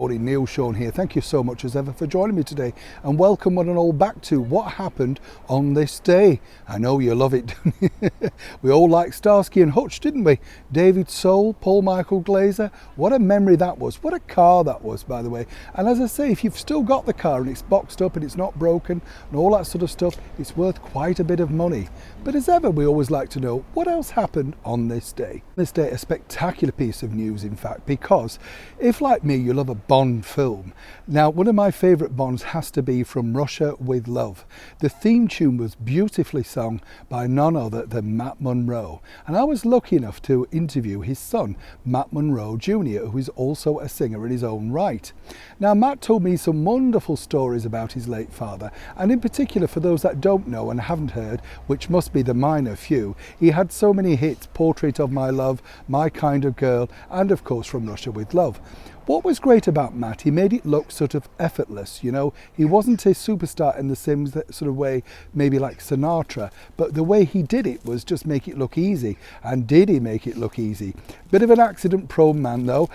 Morning, Neil Sean here. Thank you so much as ever for joining me today, and welcome one and all back to What Happened on This Day. I know you love it. We all liked Starsky and Hutch, didn't we? David Soul, Paul Michael Glaser. What a memory that was. What a car that was, by the way. And as I say, if you've still got the car and it's boxed up and it's not broken and all that sort of stuff, it's worth quite a bit of money. But as ever, we always like to know what else happened on this day. This day, a spectacular piece of news, in fact, because if, like me, you love a Bond film. Now, one of my favourite Bonds has to be From Russia with Love. The theme tune was beautifully sung by none other than Matt Monro. And I was lucky enough to interview his son, Matt Monro Jr., who is also a singer in his own right. Now, Matt told me some wonderful stories about his late father, and in particular, for those that don't know and haven't heard, which must be the minor few, he had so many hits: Portrait of My Love, My Kind of Girl, and of course From Russia with Love. What was great about Matt, he made it look sort of effortless, you know. He wasn't a superstar in the same sort of way, maybe like Sinatra, but the way he did it was just make it look easy. And did he make it look easy? Bit of an accident-prone man though.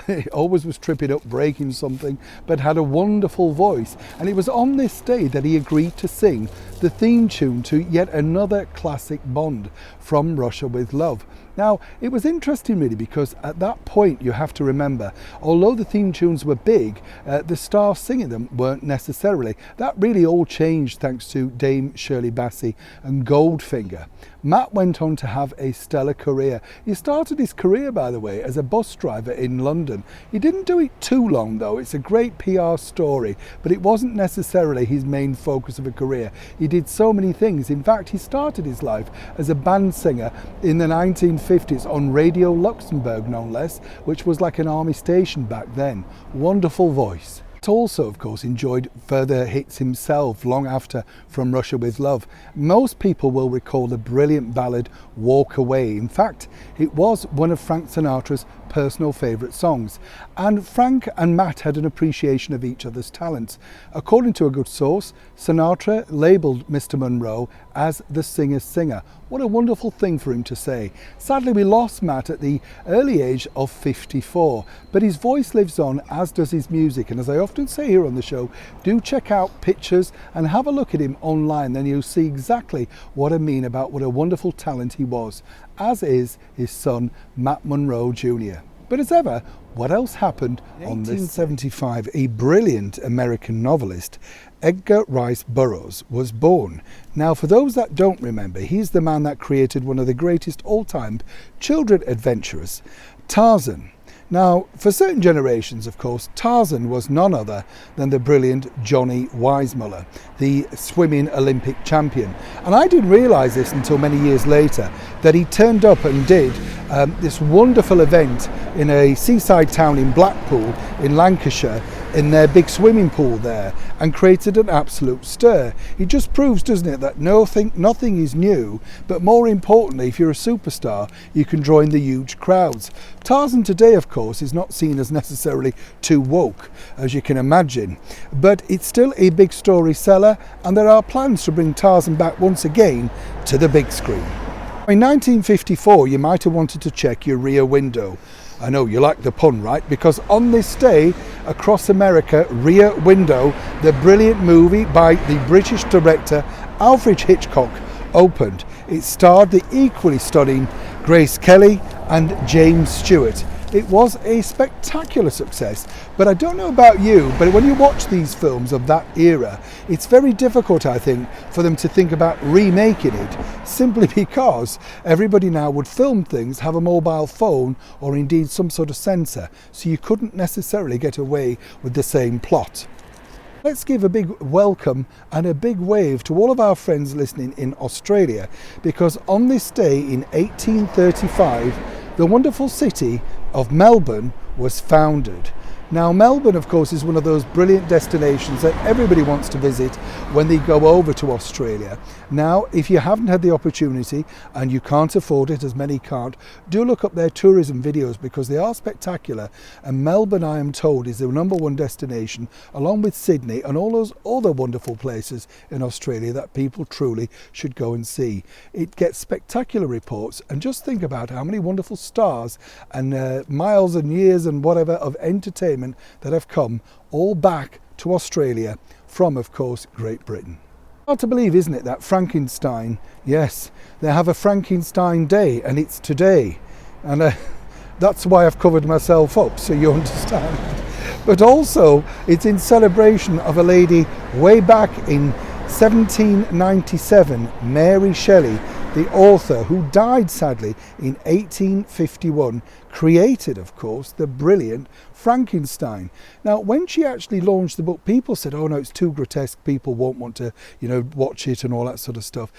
He always was tripping up, breaking something, but had a wonderful voice. And it was on this day that he agreed to sing the theme tune to yet another classic Bond, From Russia with Love. Now, it was interesting really, because at that point you have to remember, although the theme tunes were big, the stars singing them weren't necessarily. That really all changed thanks to Dame Shirley Bassey and Goldfinger. Matt went on to have a stellar career. He started his career, by the way, as a bus driver in London. He didn't do it too long though. It's a great PR story, but it wasn't necessarily his main focus of a career. He did so many things. In fact, he started his life as a band singer in the 1950s on Radio Luxembourg, no less, which was like an army station back then. Wonderful voice. Also, of course, enjoyed further hits himself long after From Russia with Love. Most people will recall the brilliant ballad Walk Away. In fact, it was one of Frank Sinatra's personal favourite songs, and Frank and Matt had an appreciation of each other's talents. According to a good source, Sinatra labelled Mr. Monro as the singer's singer. What a wonderful thing for him to say. Sadly, we lost Matt at the early age of 54, but his voice lives on, as does his music, and as I often say here on the show, do check out pictures and have a look at him online, then you'll see exactly what I mean about what a wonderful talent he was, as is his son Matt Monro Jr. But as ever, what else happened on this? 1875, a brilliant American novelist, Edgar Rice Burroughs, was born. Now, for those that don't remember, he's the man that created one of the greatest all-time children adventurers, Tarzan. Now, for certain generations, of course, Tarzan was none other than the brilliant Johnny Weissmuller, the swimming Olympic champion. And I didn't realise this until many years later, that he turned up and did this wonderful event in a seaside town in Blackpool in Lancashire, in their big swimming pool there, and created an absolute stir. It just proves, doesn't it, that nothing is new, but more importantly, if you're a superstar, you can draw in the huge crowds. Tarzan today, of course, is not seen as necessarily too woke, as you can imagine, but it's still a big story seller, and there are plans to bring Tarzan back once again to the big screen. In 1954, you might have wanted to check your rear window. I know you like the pun, right? Because on this day, across America, Rear Window, the brilliant movie by the British director Alfred Hitchcock, opened. It starred the equally stunning Grace Kelly and James Stewart. It was a spectacular success, but I don't know about you, but when you watch these films of that era, it's very difficult, I think, for them to think about remaking it, simply because everybody now would film things, have a mobile phone, or indeed some sort of sensor, so you couldn't necessarily get away with the same plot. Let's give a big welcome and a big wave to all of our friends listening in Australia, because on this day in 1835, the wonderful city of Melbourne was founded. Now, Melbourne, of course, is one of those brilliant destinations that everybody wants to visit when they go over to Australia. Now, if you haven't had the opportunity and you can't afford it, as many can't, do look up their tourism videos because they are spectacular. And Melbourne, I am told, is the #1 destination, along with Sydney and all those other wonderful places in Australia that people truly should go and see. It gets spectacular reports, and just think about how many wonderful stars and miles and years and whatever of entertainment gentlemen that have come all back to Australia from, of course, Great Britain. Hard to believe, isn't it, that Frankenstein, yes, they have a Frankenstein Day, and it's today. And that's why I've covered myself up, so you understand. But also, it's in celebration of a lady way back in 1797, Mary Shelley, the author who died sadly in 1851, created, of course, the brilliant Frankenstein. Now, when she actually launched the book, people said, oh no, it's too grotesque, people won't want to, watch it and all that sort of stuff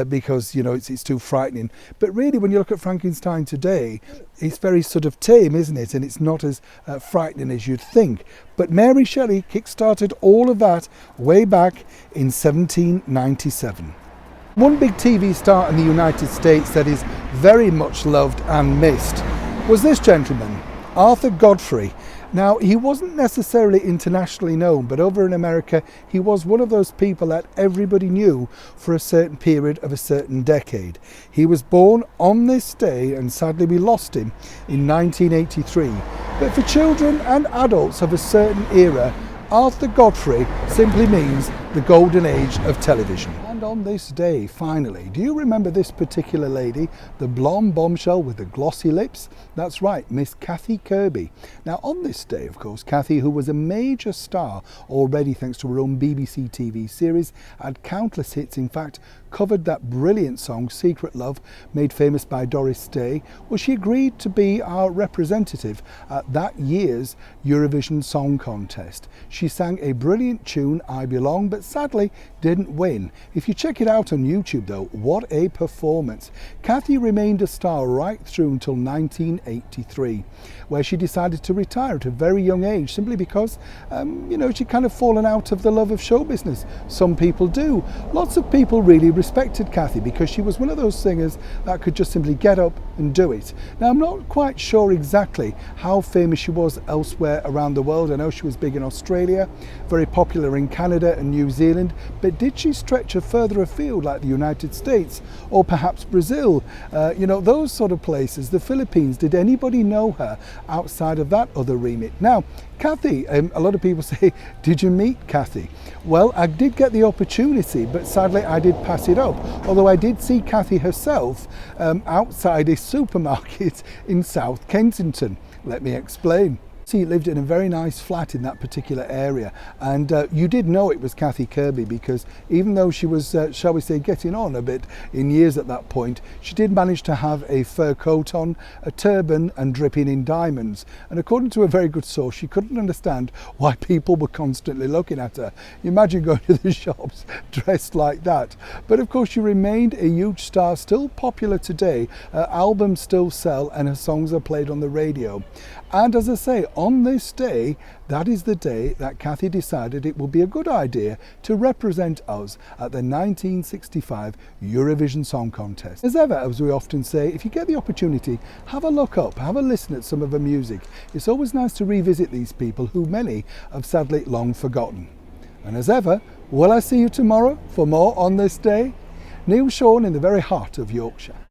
because, it's too frightening. But really, when you look at Frankenstein today, it's very sort of tame, isn't it? And it's not as frightening as you'd think. But Mary Shelley kick-started all of that way back in 1797. One big TV star in the United States that is very much loved and missed was this gentleman, Arthur Godfrey. Now, he wasn't necessarily internationally known, but over in America, he was one of those people that everybody knew for a certain period of a certain decade. He was born on this day, and sadly we lost him in 1983. But for children and adults of a certain era, Arthur Godfrey simply means the golden age of television. And on this day, finally, do you remember this particular lady, the blonde bombshell with the glossy lips? That's right, Miss Kathy Kirby. Now, on this day, of course, Kathy, who was a major star already thanks to her own BBC TV series, had countless hits, in fact, covered that brilliant song, Secret Love, made famous by Doris Day. Well, she agreed to be our representative at that year's Eurovision Song Contest. She sang a brilliant tune, I Belong, but sadly didn't win. If you check it out on YouTube though, what a performance. Kathy remained a star right through until 1983, where she decided to retire at a very young age, simply because, she'd kind of fallen out of the love of show business. Some people do. Lots of people really respected Kathy because she was one of those singers that could just simply get up and do it. Now, I'm not quite sure exactly how famous she was elsewhere around the world. I know she was big in Australia, very popular in Canada and New Zealand, but did she stretch further afield like the United States or perhaps Brazil? Those sort of places, the Philippines. Did anybody know her outside of that other remit? Now, Kathy, a lot of people say, did you meet Kathy? Well, I did get the opportunity, but sadly I did pass it up. Although I did see Kathy herself outside a supermarket in South Kensington. Let me explain. She lived in a very nice flat in that particular area, and you did know it was Kathy Kirby because even though she was, shall we say, getting on a bit in years at that point, she did manage to have a fur coat on, a turban and dripping in diamonds. And according to a very good source, she couldn't understand why people were constantly looking at her. Imagine going to the shops dressed like that. But of course she remained a huge star, still popular today. Her albums still sell and her songs are played on the radio. And as I say, on this day, that is the day that Kathy decided it would be a good idea to represent us at the 1965 Eurovision Song Contest. As ever, as we often say, if you get the opportunity, have a look up, have a listen at some of her music. It's always nice to revisit these people who many have sadly long forgotten. And as ever, will I see you tomorrow for more on this day? Neil Sean in the very heart of Yorkshire.